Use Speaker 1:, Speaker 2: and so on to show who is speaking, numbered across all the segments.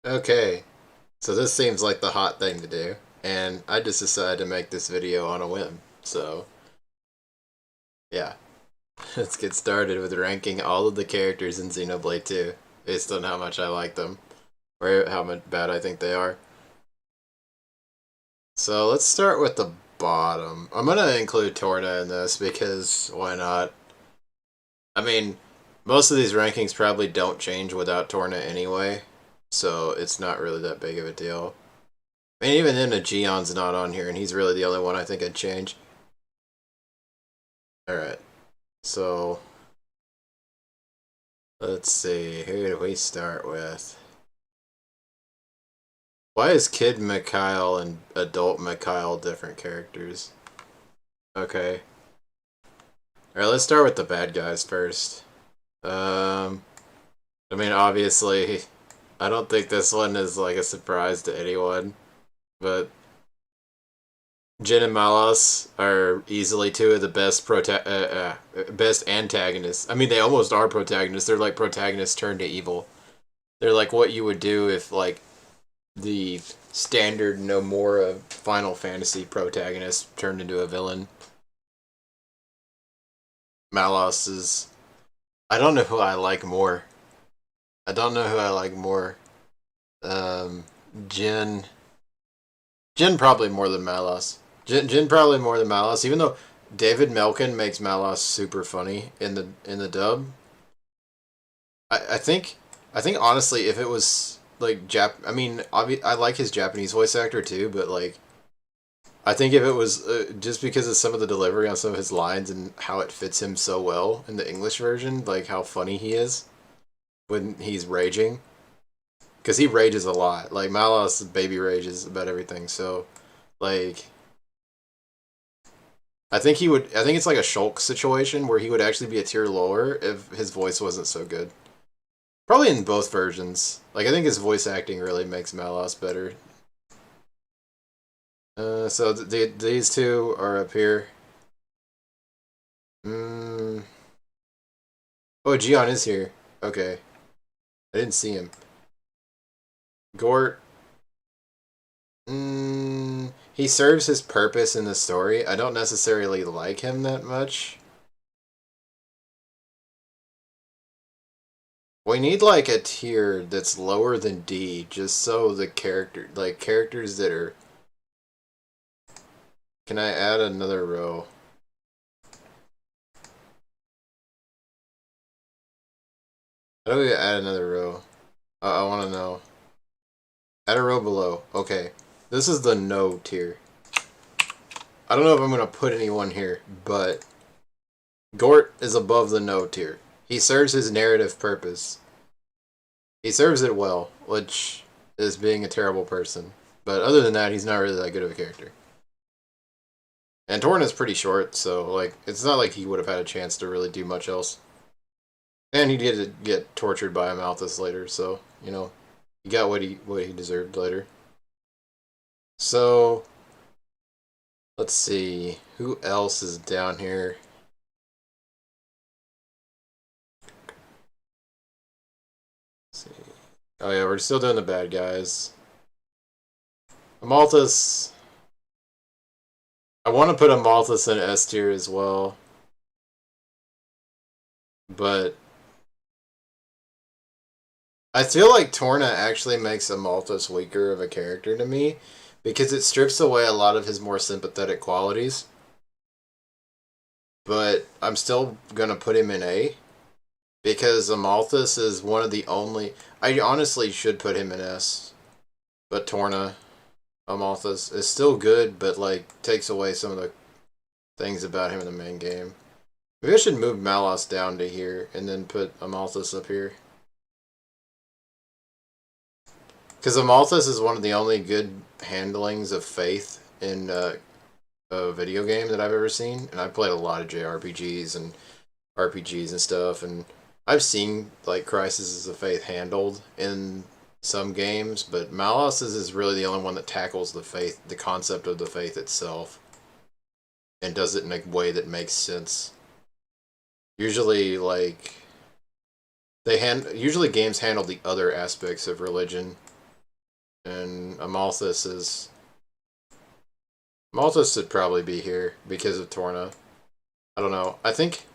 Speaker 1: Okay, so this seems like the hot thing to do, and I just decided to make this video on a whim. So, yeah, let's get started with ranking all of the characters in Xenoblade 2 based on how much I like them, or how much bad I think they are. So let's start with the bottom. I'm gonna include Torna in this because why not? I mean, most of these rankings probably don't change without Torna anyway, so it's not really that big of a deal. I mean, even then, Geon's not on here, and he's really the only one I think I'd change. Alright, so let's see. Who do we start with? Why is Kid Mikhail and Adult Mikhail different characters? Okay. Alright, let's start with the bad guys first. I mean, obviously, I don't think this one is like a surprise to anyone, but Jin and Malos are easily two of the best antagonists. I mean, they almost are protagonists. They're like protagonists turned to evil. They're like what you would do if like the standard Nomura Final Fantasy protagonist turned into a villain. Malos is. I don't know who I like more. I don't know who I like more. Um, Jin. Jin probably more than Malos. Jin probably more than Malos, even though David Melkin makes Malos super funny in the dub. I think honestly, if it was like I mean, I like his Japanese voice actor too, but like, I think if it was just because of some of the delivery on some of his lines and how it fits him so well in the English version, like how funny he is when he's raging, because he rages a lot. Like Malos baby rages about everything, so like. I think he would. I think it's like a Shulk situation where he would actually be a tier lower if his voice wasn't so good. Probably in both versions. Like, I think his voice acting really makes Malos better. So these two are up here. Mm. Oh, Gion is here. Okay. I didn't see him. Gort. He serves his purpose in the story. I don't necessarily like him that much. We need like a tier that's lower than D, just so the characters that are. Can I add another row? How do we add another row? I want to know. Add a row below. Okay. This is the no tier. I don't know if I'm going to put anyone here, but Gort is above the no tier. He serves his narrative purpose. He serves it well, which is being a terrible person. But other than that, he's not really that good of a character. And Torn is pretty short, so like it's not like he would have had a chance to really do much else. And he did get tortured by a Malthus later, so you know he got what he deserved later. So let's see who else is down here. Let's see. Oh yeah, we're still doing the bad guys. Malthus. I want to put a Malthus in S tier as well, but I feel like Torna actually makes a Malthus weaker of a character to me because it strips away a lot of his more sympathetic qualities. But I'm still gonna put him in A because Amalthus is one of the only. I honestly should put him in S, but Torna Amalthus is still good, but like takes away some of the things about him in the main game. Maybe I should move Malos down to here and then put Amalthus up here. Because Amalthus is one of the only good handlings of faith in a video game that I've ever seen, and I've played a lot of JRPGs and RPGs and stuff, and I've seen like Crisis of Faith handled in some games, but Malos is really the only one that tackles the faith, the concept of the faith itself, and does it in a way that makes sense. Usually, like usually games handle the other aspects of religion And Amalthus is... Amalthus should probably be here because of Torna. I don't know. I think...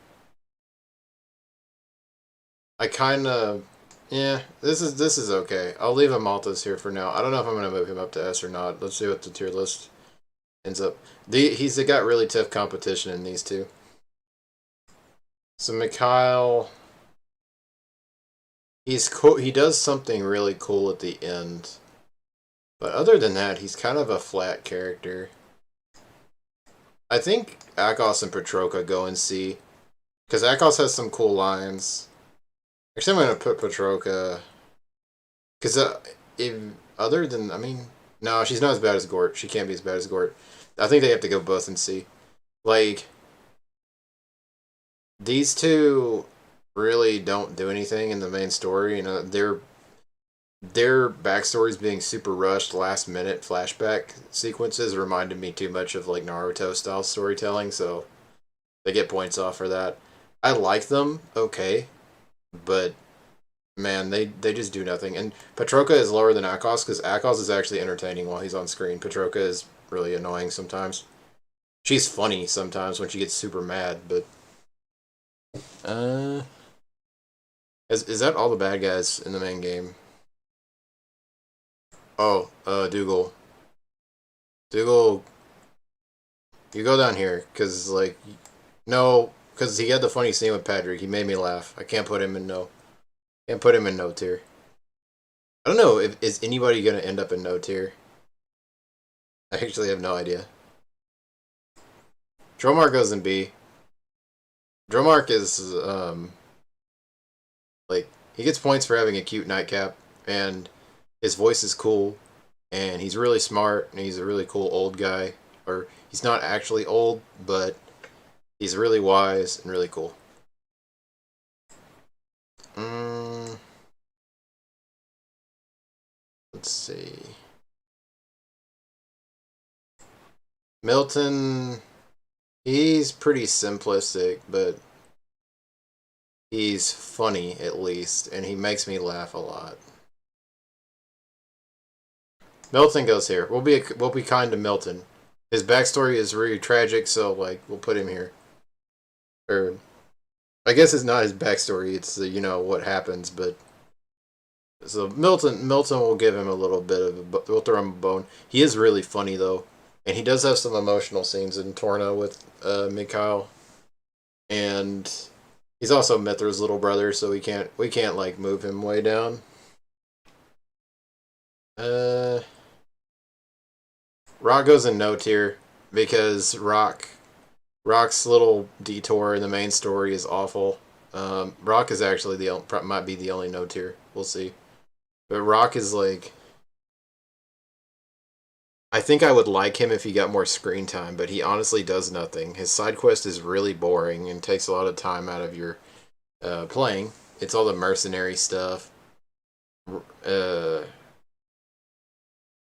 Speaker 1: I kind of... Yeah, this is okay. I'll leave Amalthus here for now. I don't know if I'm going to move him up to S or not. Let's see what the tier list ends up. He's got really tough competition in these two. So Mikhail... He's cool. He does something really cool at the end. But other than that, he's kind of a flat character. I think Akos and Petroka go and see. Because Akos has some cool lines. Actually, I'm going to put Petroka... Because other than... I mean... No, she's not as bad as Gort. She can't be as bad as Gort. I think they have to go both and see. Like... These two really don't do anything in the main story. You know, their backstories being super rushed, last minute flashback sequences reminded me too much of like Naruto style storytelling, so they get points off for that. I like them, okay, but man, they just do nothing. And Petroka is lower than Akos because Akos is actually entertaining while he's on screen. Petroka is really annoying sometimes. She's funny sometimes when she gets super mad, but is that all the bad guys in the main game? Oh, Dougal. Dougal, you go down here, because, like, no, because he had the funny scene with Patrick. He made me laugh. I can't put him in no. Can't put him in no tier. I don't know, is anybody going to end up in no tier? I actually have no idea. Dromar goes in B. Dromark is, like, he gets points for having a cute nightcap, and his voice is cool, and he's really smart, and he's a really cool old guy. Or, he's not actually old, but he's really wise and really cool. Let's see. Milton, he's pretty simplistic, but he's funny at least, and he makes me laugh a lot. Milton goes here. We'll be kind to Milton. His backstory is really tragic, so like we'll put him here. Or I guess it's not his backstory. It's you know what happens, but so Milton will give him a little bit of we'll throw him a bone. He is really funny though, and he does have some emotional scenes in Torna with Mikhail, and he's also Mythra's little brother, so we can't like move him way down. Rock goes in no tier because Rock's little detour in the main story is awful. Rock is actually might be the only no tier. We'll see. But Rock is like, I think I would like him if he got more screen time, but he honestly does nothing. His side quest is really boring and takes a lot of time out of your playing. It's all the mercenary stuff.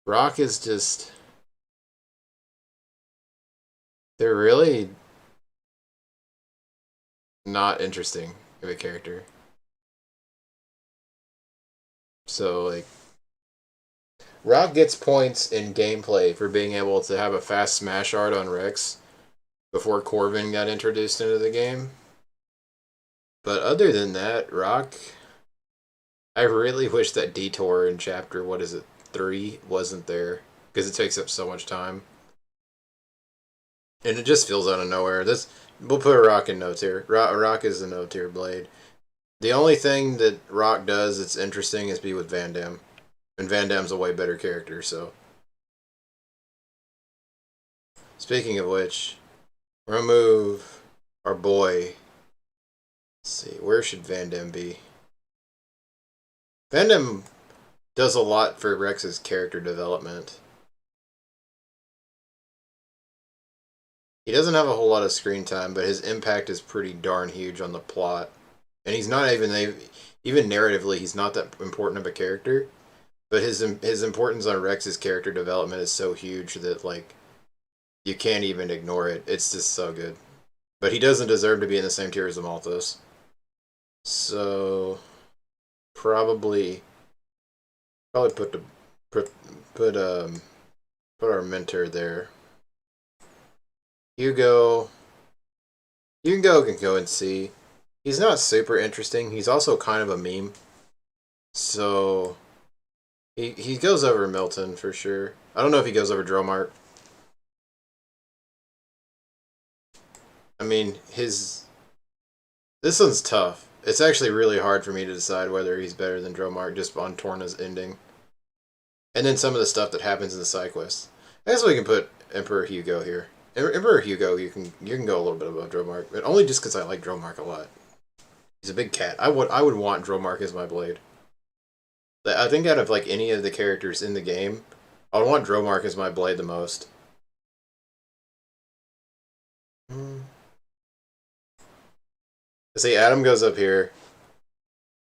Speaker 1: Rock is just... They're really not interesting of a character. So, like, Rock gets points in gameplay for being able to have a fast smash art on Rex before Corvin got introduced into the game. But other than that, Rock... I really wish that detour in chapter, 3, wasn't there. Because it takes up so much time. And it just feels out of nowhere. We'll put Rock in no tier. Rock is a no tier blade. The only thing that Rock does that's interesting is be with Van Damme. And Van Damme's a way better character, so. Speaking of which, we're gonna move our boy. Let's see, where should Van Damme be? Van Damme does a lot for Rex's character development. He doesn't have a whole lot of screen time, but his impact is pretty darn huge on the plot. And he's not even narratively, he's not that important of a character. But his importance on Rex's character development is so huge that like you can't even ignore it. It's just so good. But he doesn't deserve to be in the same tier as Amalthus. So probably put the Put put put our mentor there. Hugo. Hugo can go and see. He's not super interesting. He's also kind of a meme. So he goes over Milton for sure. I don't know if he goes over Dromart. I mean, this one's tough. It's actually really hard for me to decide whether he's better than Dromart just on Torna's ending. And then some of the stuff that happens in the side quests. I guess we can put Emperor Hugo here. Emperor Hugo, you can go a little bit above Dromark, but only just because I like Dromark a lot. He's a big cat. I would want Dromark as my blade. I think out of like any of the characters in the game, I would want Dromark as my blade the most. See, Adam goes up here.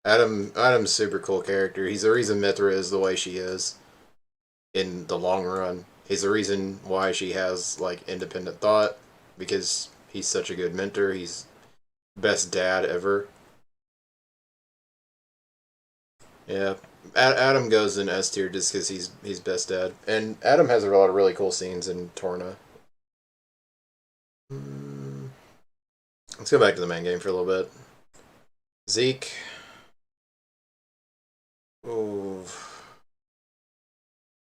Speaker 1: Adam's super cool character. He's the reason Mythra is the way she is in the long run. He's the reason why she has like independent thought, because he's such a good mentor. He's best dad ever. Yeah, Adam goes in S tier just because he's best dad, and Adam has a lot of really cool scenes in Torna. Let's go back to the main game for a little bit. Zeke. Ooh.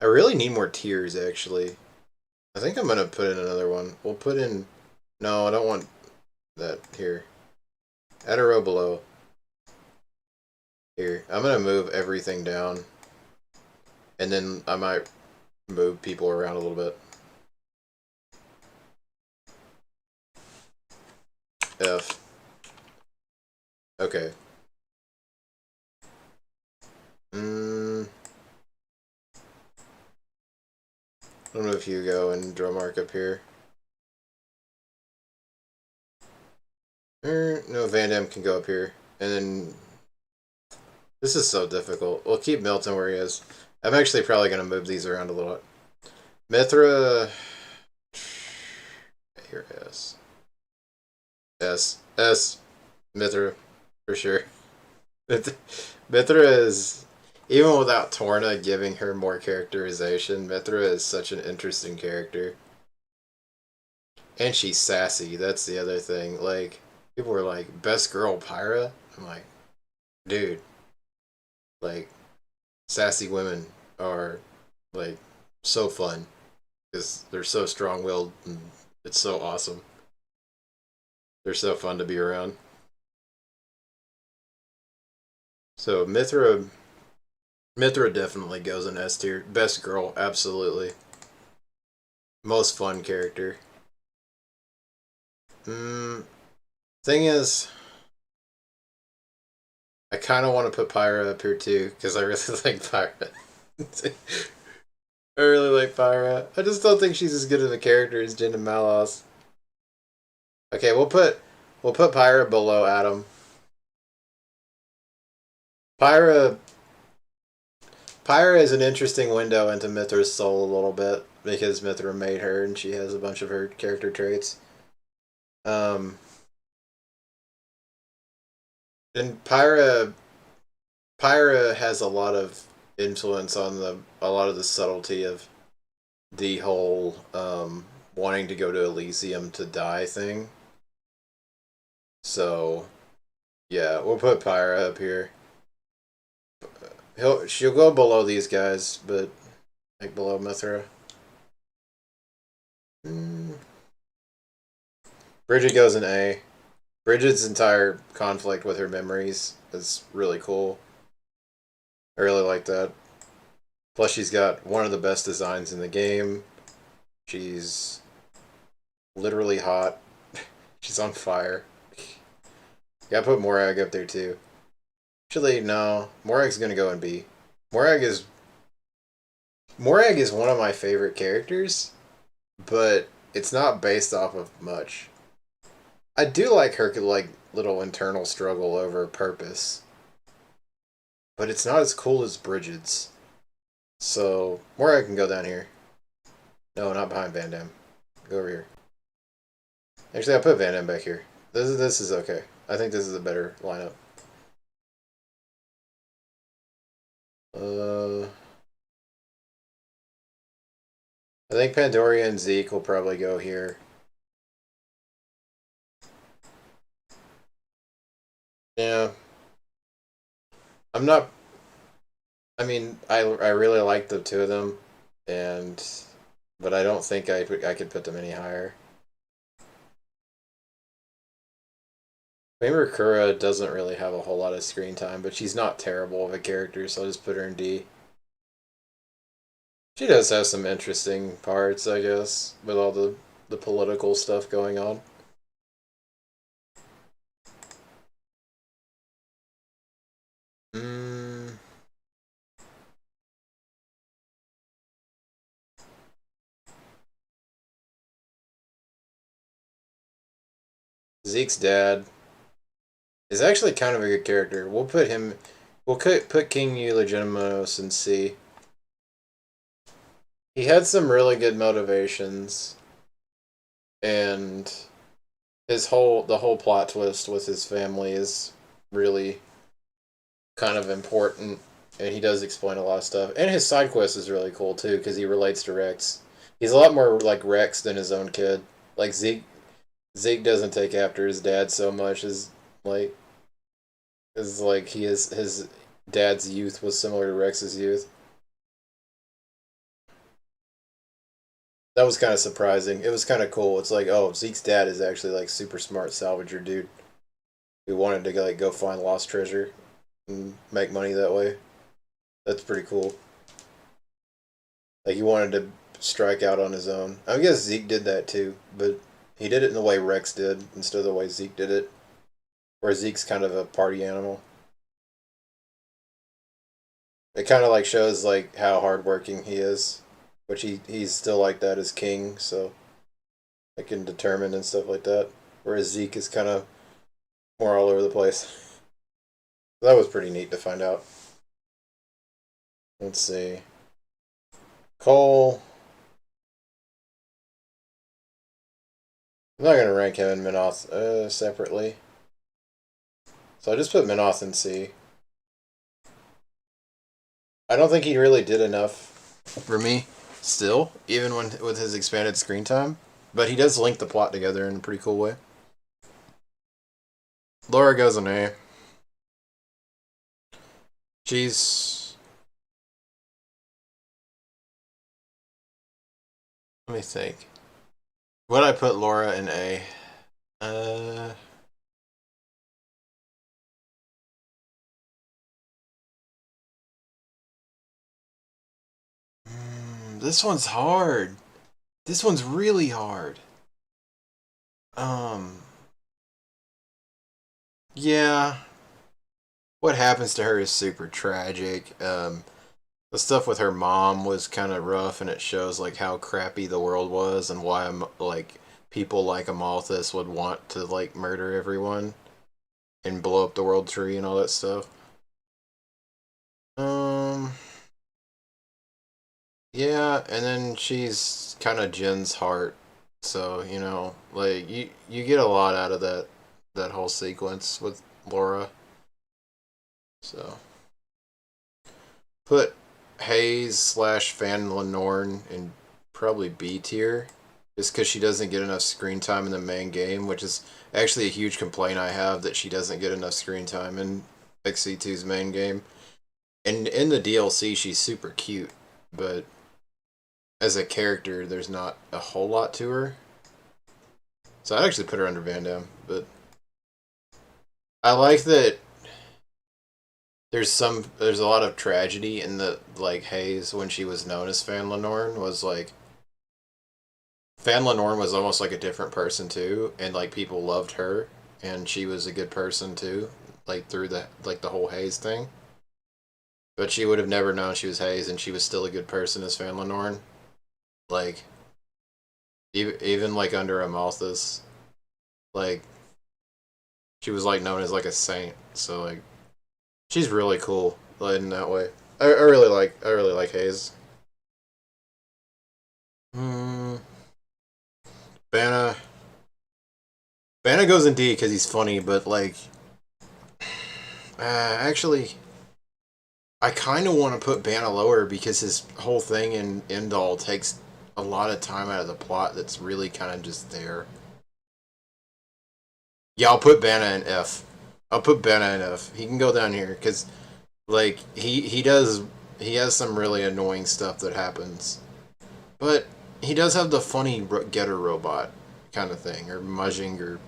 Speaker 1: I really need more tiers, actually. I think I'm going to put in another one. We'll put in... No, I don't want that here. Add a row below. Here. I'm going to move everything down. And then I might move people around a little bit. F. Okay. I don't know if Hugo and Dromark up here. No, Van Damme can go up here. And then... This is so difficult. We'll keep Milton where he is. I'm actually probably going to move these around a little. Mythra... Here, S. S. S. Mythra. For sure. Mythra is... Even without Torna giving her more characterization, Mythra is such an interesting character. And she's sassy. That's the other thing. Like, people were like, best girl Pyra? I'm like, dude. Like, sassy women are, like, so fun. Because they're so strong-willed and it's so awesome. They're so fun to be around. So, Mythra definitely goes in S tier. Best girl, absolutely. Most fun character. Thing is, I kind of want to put Pyra up here too, because I really like Pyra. I really like Pyra. I just don't think she's as good of a character as Jin and Malos. Okay, we'll put Pyra below Adam. Pyra is an interesting window into Mythra's soul a little bit, because Mythra made her and she has a bunch of her character traits. And Pyra has a lot of influence on a lot of the subtlety of the whole wanting to go to Elysium to die thing. So yeah, we'll put Pyra up here. She'll go below these guys, but like below Mythra. Bridget goes in A. Bridget's entire conflict with her memories is really cool. I really like that. Plus, she's got one of the best designs in the game. She's literally hot. She's on fire. Gotta put Morag up there too. Actually, no. Morag's gonna go in B. Morag is one of my favorite characters, but it's not based off of much. I do like her like little internal struggle over purpose, but it's not as cool as Bridget's. So Morag can go down here. No, not behind Van Damme. Go over here. Actually, I'll put Van Damme back here. This is okay. I think this is a better lineup. I think Pandoria and Zeke will probably go here. Yeah. I'm not... I mean, I really like the two of them, and... But I don't think I could put them any higher. Maybe Kura doesn't really have a whole lot of screen time, but she's not terrible of a character, so I'll just put her in D. She does have some interesting parts, I guess, with all the political stuff going on. Mm. Zeke's dad is actually kind of a good character. We'll put him... We'll put King Eulegitimus in C. He had some really good motivations, and the whole plot twist with his family is really kind of important, and he does explain a lot of stuff. And his side quest is really cool too because he relates to Rex. He's a lot more like Rex than his own kid. Like Zeke doesn't take after his dad so much as like his dad's youth was similar to Rex's youth. That was kind of surprising. It was kind of cool. It's like, oh, Zeke's dad is actually like super smart salvager dude who wanted to like go find lost treasure and make money that way. That's pretty cool. Like he wanted to strike out on his own. I guess Zeke did that too, but he did it in the way Rex did instead of the way Zeke did it. Where Zeke's kind of a party animal. It kind of like shows like how hardworking he is, which he's still like that as king, so I can determine and stuff like that. Whereas Zeke is kind of more all over the place. That was pretty neat to find out. Let's see. Cole. I'm not going to rank him and Minoth separately. So I just put Minoth in C. I don't think he really did enough for me still, even when with his expanded screen time. But he does link the plot together in a pretty cool way. Laura goes an A. She's... Let me think. Would I put Laura in A? This one's hard. This one's really hard. Yeah. What happens to her is super tragic. The stuff with her mom was kind of rough, and it shows like how crappy the world was and why like people like Amalthus would want to like murder everyone and blow up the world tree and all that stuff. Um, yeah, and then she's kind of Jin's heart, so you know, like you get a lot out of that whole sequence with Laura. So put Hayes slash Fan Lenorn in probably B tier, just because she doesn't get enough screen time in the main game, which is actually a huge complaint I have that she doesn't get enough screen time in XC2's main game. And in the DLC, she's super cute, but as a character, there's not a whole lot to her. So I'd actually put her under Van Damme, but I like that there's a lot of tragedy in the like Hayes when she was known as Fan Lenorn was like Fan Lenorn was almost like a different person too, and like people loved her, and she was a good person too, like through the whole Hayes thing. But she would have never known she was Hayes, and she was still a good person as Fan Lenorn. Like even like under Amalthus, like she was like known as like a saint. So like she's really cool like, in that way. I really like Hayes. Hmm. Vanna. Vanna goes in D because he's funny, but like, actually, I kind of want to put Vanna lower because his whole thing in End All takes a lot of time out of the plot that's really kind of just there. Yeah, I'll put Banna in F. I'll put Banna in F. He can go down here because, like, he has some really annoying stuff that happens, but he does have the funny getter robot kind of thing, or Mudging, or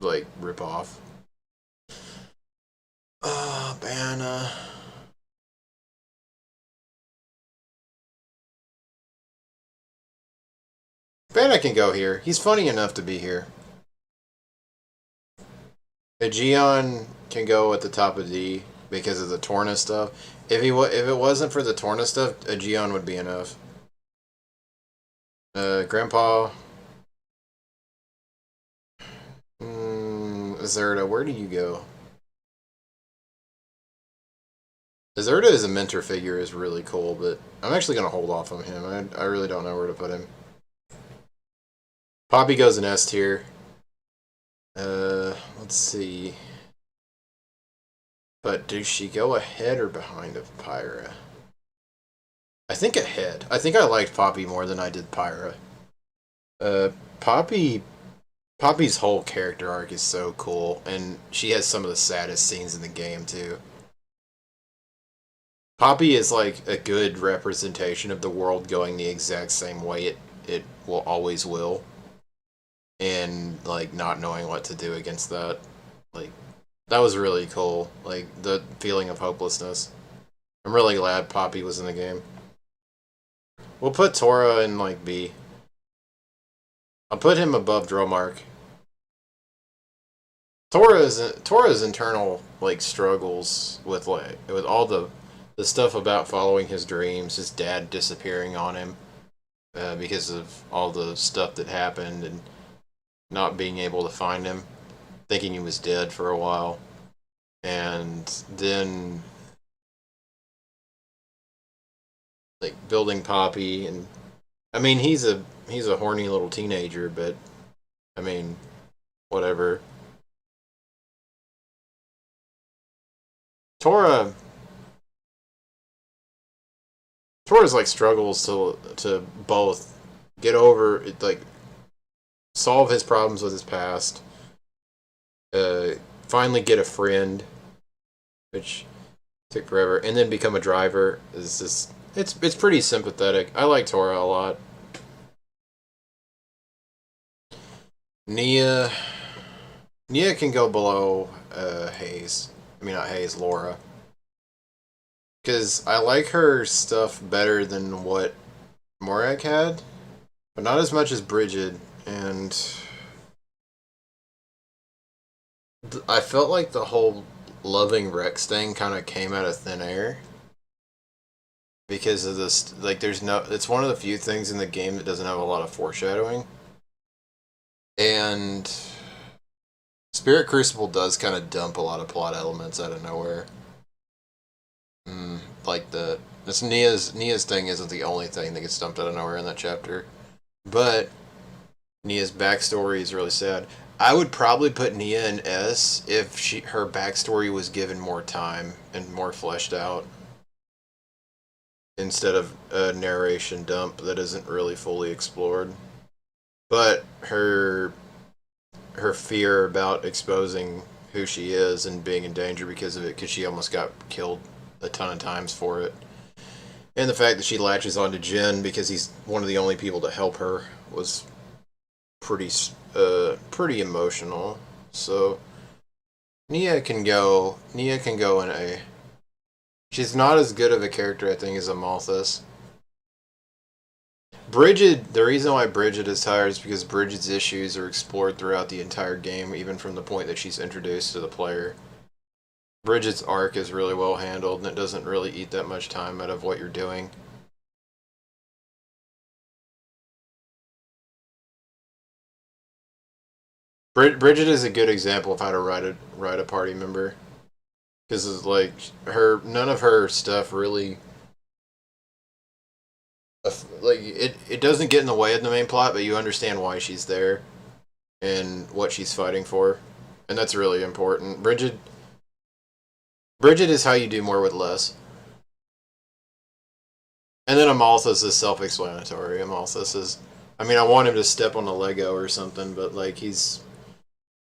Speaker 1: like rip off. Banna. Banna can go here. He's funny enough to be here. Aegeon can go at the top of D because of the Torna stuff. If it wasn't for the Torna stuff, Aegeon would be enough. Grandpa. Zerda, where do you go? Zerda as a mentor figure is really cool, but I'm actually going to hold off on him. I really don't know where to put him. Poppy goes in S tier. Let's see. But does she go ahead or behind of Pyra? I think ahead. I think I liked Poppy more than I did Pyra. Poppy's whole character arc is so cool, and she has some of the saddest scenes in the game too. Poppy is like a good representation of the world going the exact same way it will always will, and like not knowing what to do against that. Like, that was really cool. Like, the feeling of hopelessness. I'm really glad Poppy was in the game. We'll put Tora in like B. I'll put him above Dromark. Tora's internal like struggles with all the stuff about following his dreams, his dad disappearing on him because of all the stuff that happened, and not being able to find him, thinking he was dead for a while, and then like building Poppy. And I mean, he's a horny little teenager, but I mean, whatever. Tora's like struggles to both get over it, like solve his problems with his past, finally get a friend, which took forever, and then become a driver. Is just it's pretty sympathetic. I like Tora a lot. Nia can go below Hayes. I mean, not Hayes, Laura. Because I like her stuff better than what Morag had, but not as much as Bridget. And I felt like the whole loving Rex thing kind of came out of thin air. Because of this, like, it's one of the few things in the game that doesn't have a lot of foreshadowing. And Spirit Crucible does kind of dump a lot of plot elements out of nowhere. Like Nia's thing isn't the only thing that gets dumped out of nowhere in that chapter, but Nia's backstory is really sad. I would probably put Nia in S if her backstory was given more time and more fleshed out, instead of a narration dump that isn't really fully explored. But her fear about exposing who she is and being in danger because of it, because she almost got killed a ton of times for it, and the fact that she latches onto Jin because he's one of the only people to help her, was pretty emotional. So Nia can go in A. She's not as good of a character, I think, as Amalthus. Bridget, the reason why Bridget is higher is because Bridget's issues are explored throughout the entire game, even from the point that she's introduced to the player. Bridget's arc is really well handled, and it doesn't really eat that much time out of what you're doing. Bridget is a good example of how to write a party member, because like none of her stuff really, like, it doesn't get in the way of the main plot, but you understand why she's there and what she's fighting for, and that's really important. Bridget is how you do more with less. And then Amalthus is self-explanatory. Amalthus is, I mean, I want him to step on a Lego or something, but like he's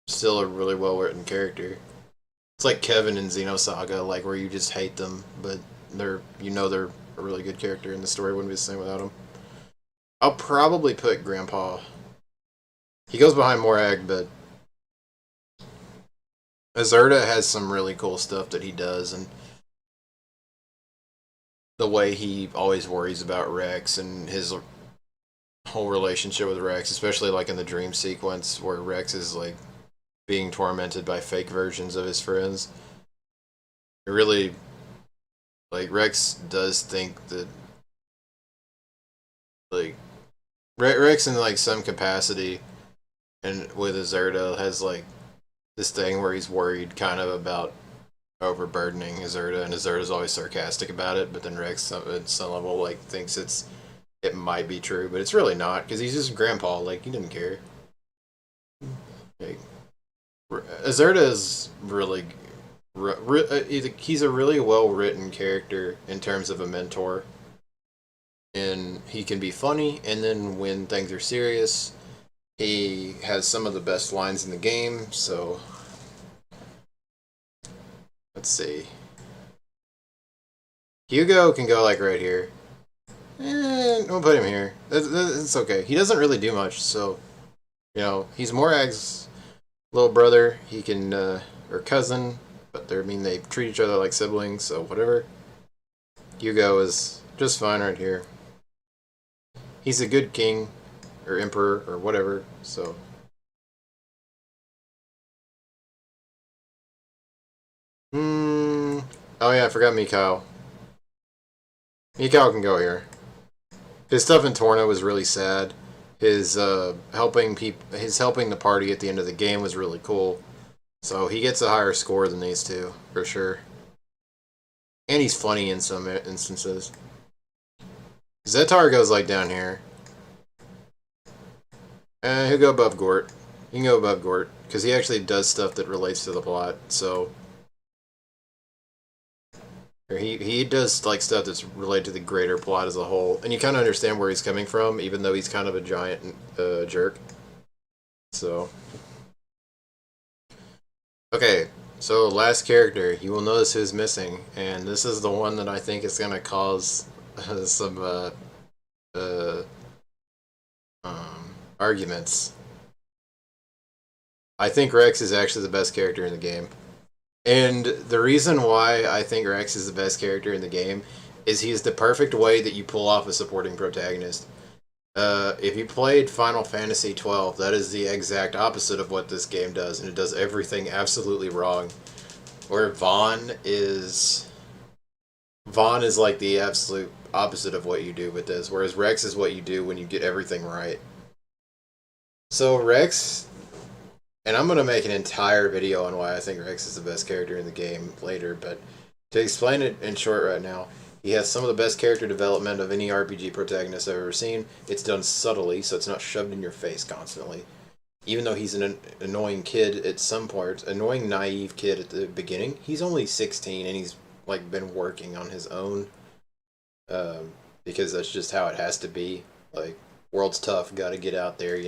Speaker 1: still a really well-written character. It's like Kevin in Xenosaga, like where you just hate them, but they're a really good character, and the story wouldn't be the same without them. I'll probably put Grandpa. He goes behind Morag, but Azerta has some really cool stuff that he does, and the way he always worries about Rex and his whole relationship with Rex, especially like in the dream sequence where Rex is like being tormented by fake versions of his friends. It really, like, Rex does think that, like, Rex in like some capacity and with Azerta has like this thing where he's worried kind of about overburdening Azerta, and Azerta's always sarcastic about it, but then Rex at some level like thinks it might be true, but it's really not because he's just grandpa. Like he didn't care. Like, Azerta is really, he's a really well written character in terms of a mentor, and he can be funny. And then when things are serious, he has some of the best lines in the game. So let's see. Hugo can go like right here. We'll put him here. It's okay. He doesn't really do much, so he's Morag's little brother. He can or cousin, but they treat each other like siblings, so whatever. Hugo is just fine right here. He's a good king or emperor or whatever, so. Oh yeah, I forgot Mikhail. Mikhail can go here. His stuff in Torna was really sad. His helping the party at the end of the game was really cool. So he gets a higher score than these two, for sure. And he's funny in some instances. Zetar goes like down here. He'll go above Gort. You can go above Gort, because he actually does stuff that relates to the plot, so. He does like stuff that's related to the greater plot as a whole, and you kind of understand where he's coming from, even though he's kind of a giant jerk. So, okay, so last character, you will notice who's missing, and this is the one that I think is gonna cause some arguments. I think Rex is actually the best character in the game. And the reason why I think Rex is the best character in the game is he's the perfect way that you pull off a supporting protagonist. If you played Final Fantasy XII, that is the exact opposite of what this game does, and it does everything absolutely wrong. Where Vaughn is like the absolute opposite of what you do with this, whereas Rex is what you do when you get everything right. So Rex, and I'm going to make an entire video on why I think Rex is the best character in the game later, but to explain it in short right now, he has some of the best character development of any RPG protagonist I've ever seen. It's done subtly, so it's not shoved in your face constantly. Even though he's an annoying kid at some parts, annoying naive kid at the beginning, he's only 16 and he's like been working on his own, because that's just how it has to be. Like, world's tough, gotta get out there,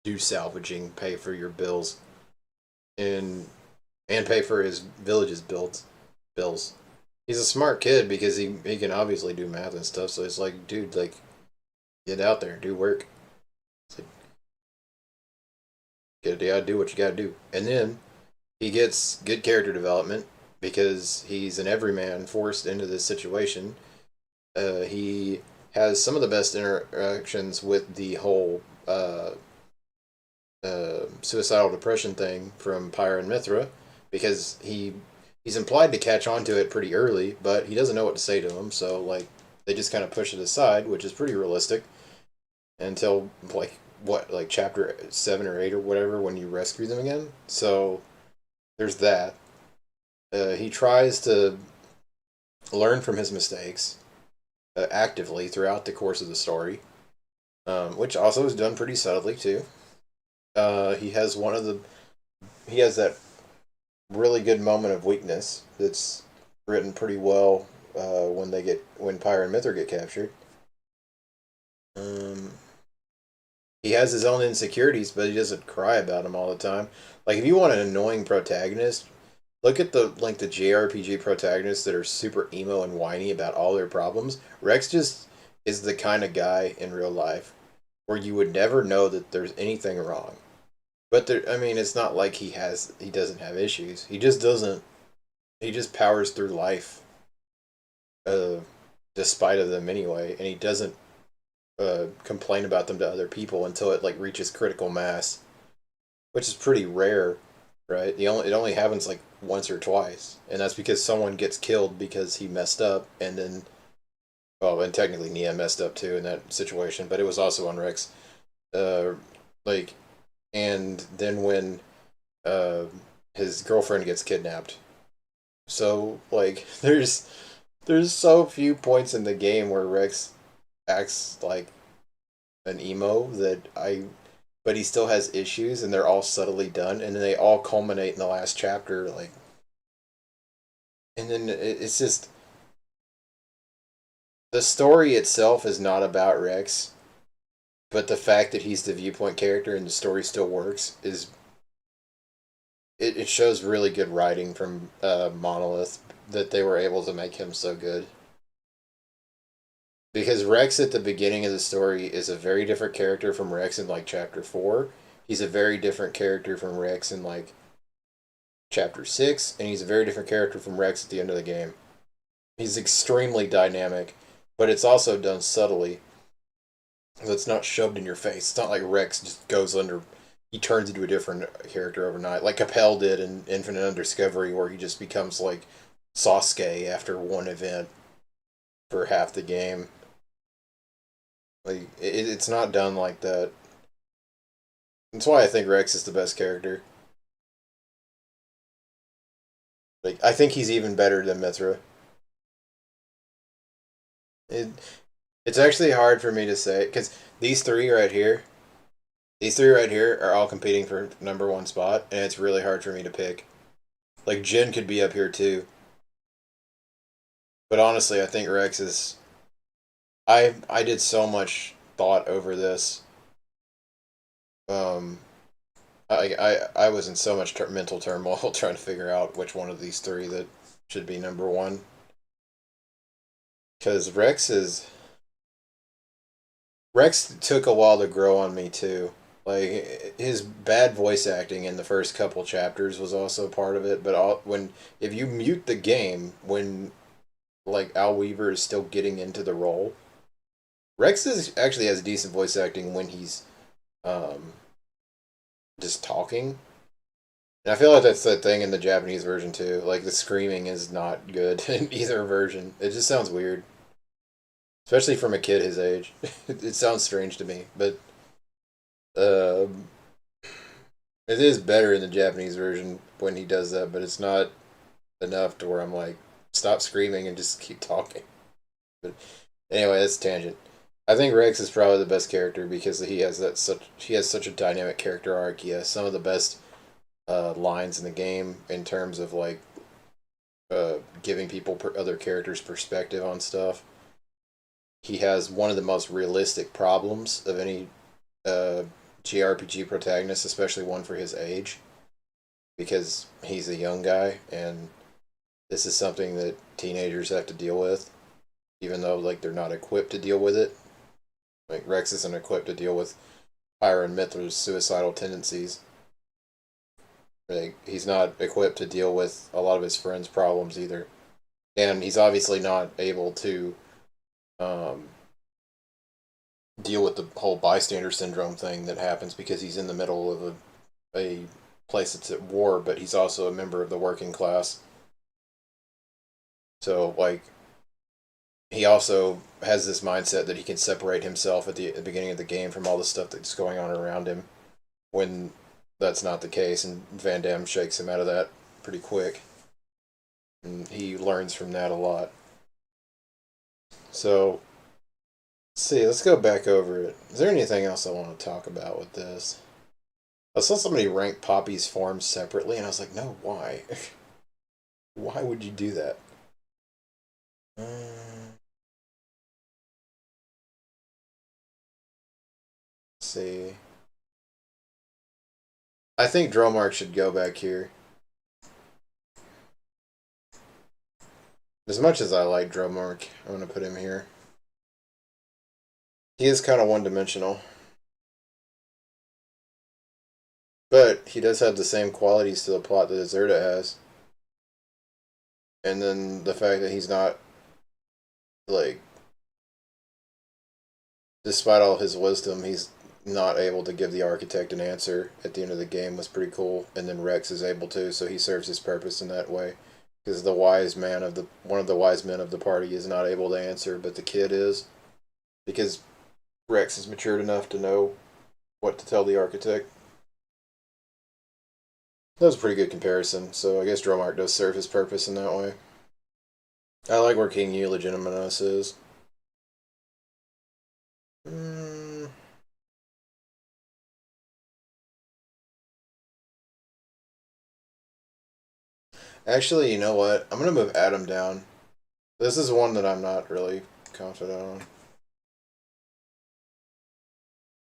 Speaker 1: do salvaging, pay for your bills, and pay for his village's bills. He's a smart kid because he can obviously do math and stuff. So it's like, dude, like, get out there, do work. It's like, you gotta do what you gotta do, and then he gets good character development because he's an everyman forced into this situation. He has some of the best interactions with the whole suicidal depression thing from Pyra and Mythra, because he's implied to catch on to it pretty early, but he doesn't know what to say to them, so like they just kind of push it aside, which is pretty realistic until like chapter 7 or 8 or whatever, when you rescue them again. So there's that. He tries to learn from his mistakes actively throughout the course of the story, which also is done pretty subtly too. He has that really good moment of weakness that's written pretty well when Pyra and Mythra get captured. Um, he has his own insecurities, but he doesn't cry about them all the time. Like if you want an annoying protagonist, look at the JRPG protagonists that are super emo and whiny about all their problems. Rex just is the kind of guy in real life where you would never know that there's anything wrong. But there, I mean, it's not like he doesn't have issues. He just doesn't. He just powers through life, uh, despite of them anyway, and he doesn't complain about them to other people until it like reaches critical mass, which is pretty rare, right? It only happens like once or twice, and that's because someone gets killed because he messed up, and then well, and technically Nia messed up too in that situation, but it was also on Rex. Uh, like, and then when uh, his girlfriend gets kidnapped, so like there's so few points in the game where Rex acts like an emo that I but he still has issues and they're all subtly done and then they all culminate in the last chapter like and then it's just the story itself is not about Rex, but the fact that he's the viewpoint character and the story still works is it shows really good writing from Monolith that they were able to make him so good. Because Rex at the beginning of the story is a very different character from Rex in like chapter 4. He's a very different character from Rex in like chapter 6, and he's a very different character from Rex at the end of the game. He's extremely dynamic, but it's also done subtly. It's not shoved in your face. It's not like Rex just goes under. He turns into a different character overnight, like Capel did in Infinite Undiscovery, where he just becomes like Sasuke after one event for half the game. Like it's not done like that. That's why I think Rex is the best character. Like I think he's even better than Mythra. It, it's actually hard for me to say because these three right here are all competing for number one spot, and it's really hard for me to pick. Like Jin could be up here too, but honestly, I think Rex is. I did so much thought over this. Um, I was in so much mental turmoil trying to figure out which one of these three that should be number one. Because Rex took a while to grow on me too. Like his bad voice acting in the first couple chapters was also part of it. But when if you mute the game when like Al Weaver is still getting into the role, actually has decent voice acting when he's um, just talking. And I feel like that's the thing in the Japanese version too. Like the screaming is not good in either version. It just sounds weird, especially from a kid his age. It sounds strange to me, but um, it is better in the Japanese version when he does that. But it's not enough to where I'm like, stop screaming and just keep talking. But anyway, that's a tangent. I think Rex is probably the best character because he has such a dynamic character arc. He has some of the best lines in the game in terms of like giving people other characters perspective on stuff. He has one of the most realistic problems of any uh, JRPG protagonist, especially one for his age, because he's a young guy and this is something that teenagers have to deal with, even though like they're not equipped to deal with it. Like Rex isn't equipped to deal with Pyra and Mythra's suicidal tendencies. Like he's not equipped to deal with a lot of his friends' problems either, and he's obviously not able to um, deal with the whole bystander syndrome thing that happens because he's in the middle of a place that's at war, but he's also a member of the working class. So like he also has this mindset that he can separate himself at the beginning of the game from all the stuff that's going on around him when that's not the case, and Van Damme shakes him out of that pretty quick. And he learns from that a lot. So, let's see, let's go back over it. Is there anything else I want to talk about with this? I saw somebody rank Poppy's forms separately, and I was like, no, why? Why would you do that? see. I think Dromark should go back here. As much as I like Dromark, I'm going to put him here. He is kind of one-dimensional. But he does have the same qualities to the plot that Zerda has. And then the fact that he's not, like, despite all his wisdom, he's not able to give the architect an answer at the end of the game was pretty cool. And then Rex is able to, so he serves his purpose in that way. Because the wise man of the one of the wise men of the party is not able to answer, but the kid is. Because Rex is matured enough to know what to tell the architect. That was a pretty good comparison, so I guess Dromark does serve his purpose in that way. I like where King Yu Legitimus is. Actually, you know what? I'm going to move Adam down. This is one that I'm not really confident on.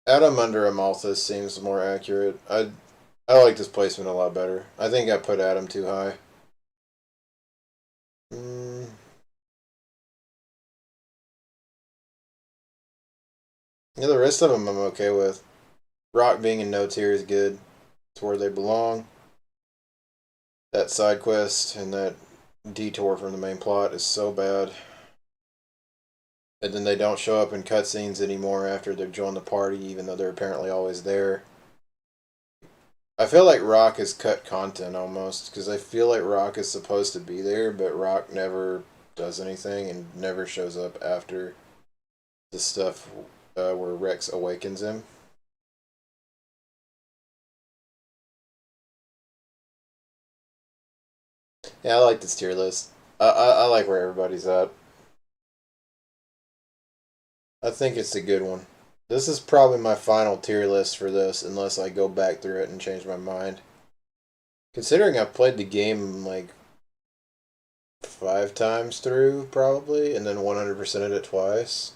Speaker 1: Adam under Amalthus seems more accurate. I like this placement a lot better. I think I put Adam too high. Yeah, the rest of them I'm okay with. Rock being in no tier is good. It's where they belong. That side quest and that detour from the main plot is so bad. And then they don't show up in cutscenes anymore after they've joined the party, even though they're apparently always there. I feel like Rock is cut content almost, because I feel like Rock is supposed to be there, but Rock never does anything and never shows up after the stuff where Rex awakens him. Yeah, I like this tier list. I like where everybody's at. I think it's a good one. This is probably my final tier list for this, unless I go back through it and change my mind. Considering I've played the game like 5 times through, probably, and then 100%ed it twice.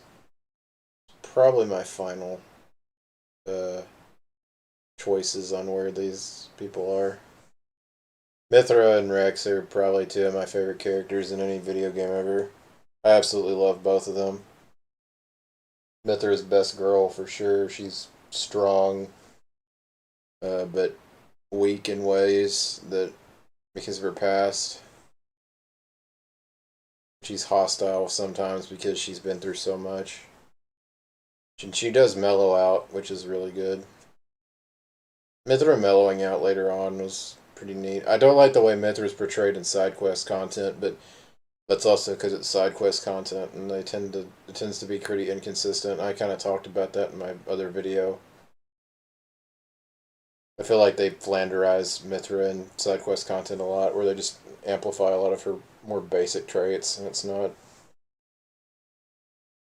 Speaker 1: Probably my final choices on where these people are. Mythra and Rex are probably 2 of my favorite characters in any video game ever. I absolutely love both of them. Mythra's best girl for sure. She's strong, but weak in ways that because of her past. She's hostile sometimes because she's been through so much. And she does mellow out, which is really good. Mythra mellowing out later on was pretty neat. I don't like the way Mythra is portrayed in side quest content, but that's also because it's side quest content, and it tends to be pretty inconsistent. I kind of talked about that in my other video. I feel like they flanderize Mythra in side quest content a lot, where they just amplify a lot of her more basic traits, and it's not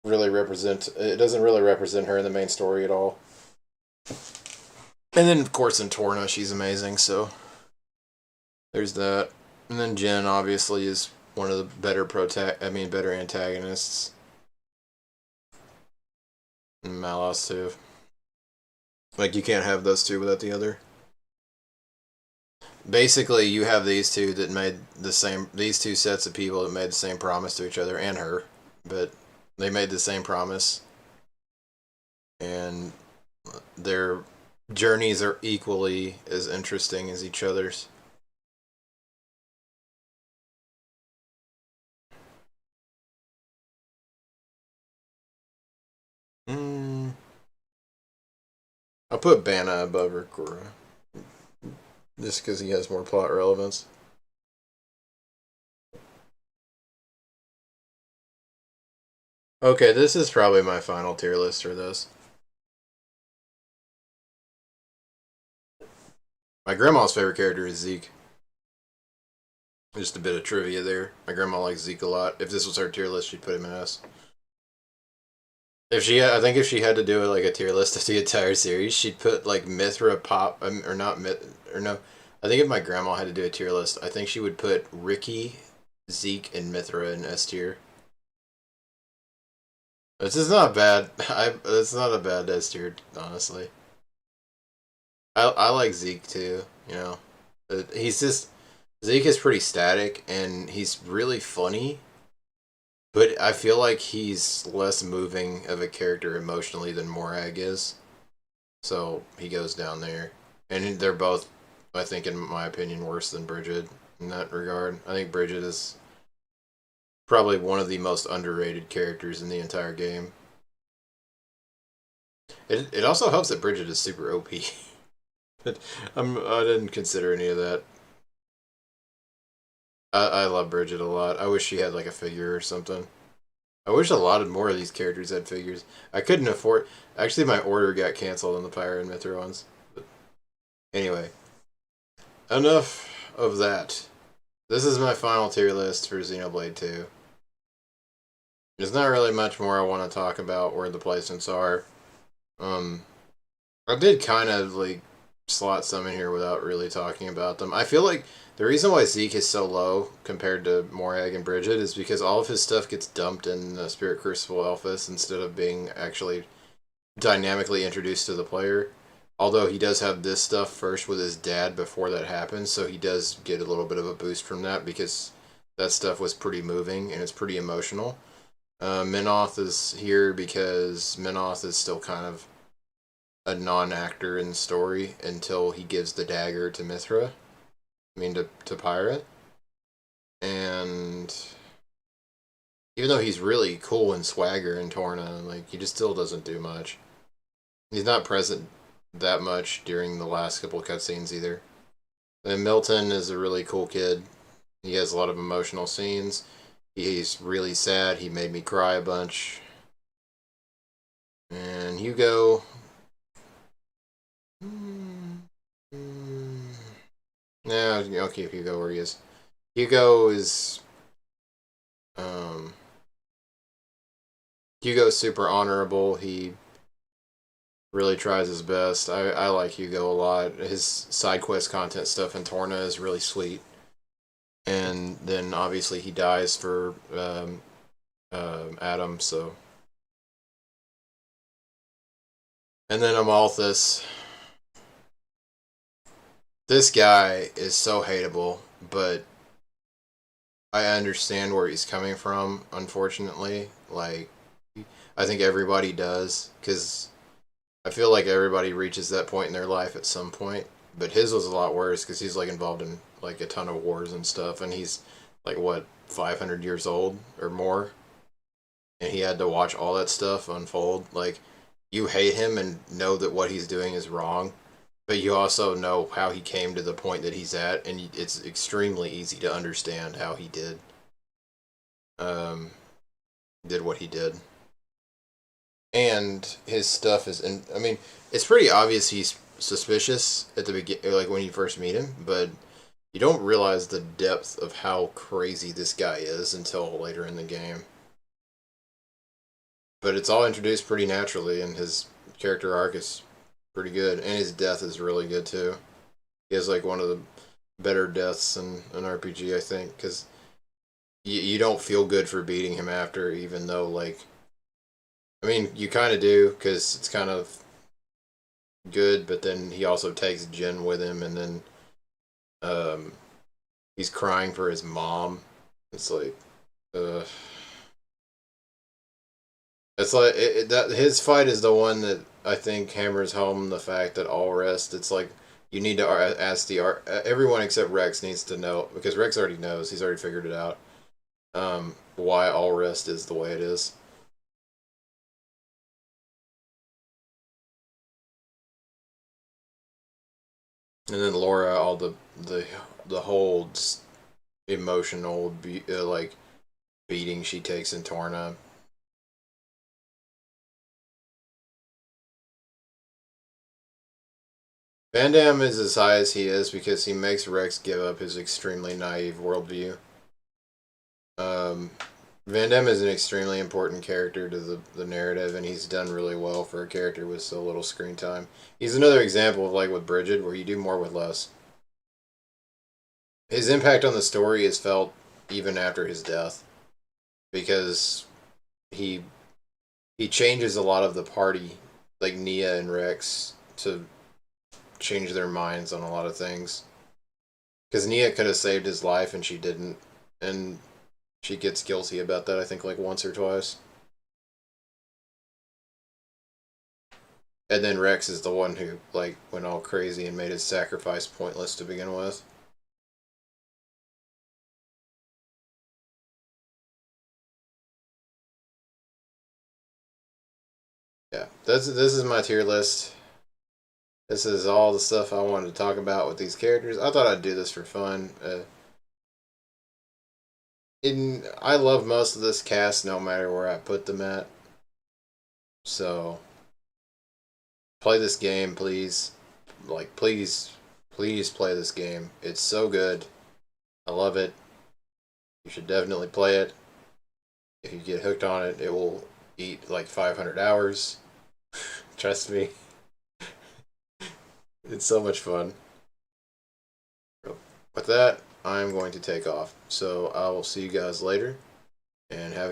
Speaker 1: really it doesn't really represent her in the main story at all. And then, of course, in Tora, she's amazing, so there's that. And then Jin, obviously, is one of the better better antagonists. And Malos, too. Like, you can't have those two without the other. Basically, you have these two that made these 2 sets of people that made the same promise to each other, and her, but they made the same promise. And their journeys are equally as interesting as each other's. I'll put Bana above Rikura. Just because he has more plot relevance. Okay, this is probably my final tier list for this. My grandma's favorite character is Zeke. Just a bit of trivia there. My grandma likes Zeke a lot. If this was her tier list, she'd put him in S. I think if she had to do it like a tier list of the entire series, she'd put like Mythra or not or no. I think if my grandma had to do a tier list, I think she would put Ricky, Zeke, and Mythra in S tier. It's just not bad. It's not a bad S tier, honestly. I like Zeke too. You know, he's just Zeke is pretty static and he's really funny, but I feel like he's less moving of a character emotionally than Morag is. So he goes down there, and they're both, I think, in my opinion, worse than Bridget in that regard. I think Bridget is probably one of the most underrated characters in the entire game. It also helps that Bridget is super OP. I didn't consider any of that. I love Bridget a lot. I wish she had like a figure or something. I wish a lot of more of these characters had figures. I couldn't afford. Actually, my order got canceled on the Pyra and Mythra ones. But anyway, enough of that. This is my final tier list for Xenoblade 2. There's not really much more I want to talk about where the placements are. Um, I did kind of like slot some in here without really talking about them. I feel like the reason why Zeke is so low compared to Morag and Bridget is because all of his stuff gets dumped in the Spirit Crucible Alphas instead of being actually dynamically introduced to the player. Although he does have this stuff first with his dad before that happens, so he does get a little bit of a boost from that because that stuff was pretty moving and it's pretty emotional. Minoth is here because Minoth is still kind of a non-actor in the story until he gives the dagger to Mythra. I mean, to Pyra. And even though he's really cool and swagger in Torna, like, he just still doesn't do much. He's not present that much during the last couple cutscenes either. And Milton is a really cool kid. He has a lot of emotional scenes. He's really sad. He made me cry a bunch. And Hugo. Yeah, I'll keep Hugo where he is. Hugo is. Um, Hugo's super honorable. He really tries his best. I like Hugo a lot. His side quest content stuff in Torna is really sweet. And then obviously he dies for Adam, so. And then Amalthus. This guy is so hateable, but I understand where he's coming from, unfortunately. Like, I think everybody does, because I feel like everybody reaches that point in their life at some point. But his was a lot worse, because he's, like, involved in, like, a ton of wars and stuff, and he's, like, what, 500 years old or more? And he had to watch all that stuff unfold. Like, you hate him and know that what he's doing is wrong, but you also know how he came to the point that he's at, and it's extremely easy to understand how he um, did what he did. And his stuff is, and I mean, it's pretty obvious he's suspicious at the beginning, like when you first meet him, but you don't realize the depth of how crazy this guy is until later in the game. But it's all introduced pretty naturally, and his character arc is pretty good, and his death is really good too. He has like one of the better deaths in an RPG, I think, because you don't feel good for beating him after, even though like, I mean, you kind of do because it's kind of good, but then he also takes Jin with him, and then um, he's crying for his mom. It's like, uh, it's like that his fight is the one that I think hammers home the fact that all rest. It's like you need to ask the everyone except Rex needs to know because Rex already knows. He's already figured it out. Why all rest is the way it is. And then Laura, all the whole emotional like beating she takes in Torna. Van Damme is as high as he is because he makes Rex give up his extremely naive worldview. Um, Van Damme is an extremely important character to the narrative, and he's done really well for a character with so little screen time. He's another example of like with Bridget, where you do more with less. His impact on the story is felt even after his death because he he changes a lot of the party, like Nia and Rex, to change their minds on a lot of things. Because Nia could have saved his life and she didn't, and she gets guilty about that. I think like once or twice. And then Rex is the one who like went all crazy and made his sacrifice pointless to begin with. Yeah, this is my tier list. This is all the stuff I wanted to talk about with these characters. I thought I'd do this for fun. I love most of this cast, no matter where I put them at. So play this game, please. Like, please play this game. It's so good. I love it. You should definitely play it. If you get hooked on it, it will eat like 500 hours. Trust me. It's so much fun. With that, I'm going to take off. So I will see you guys later and have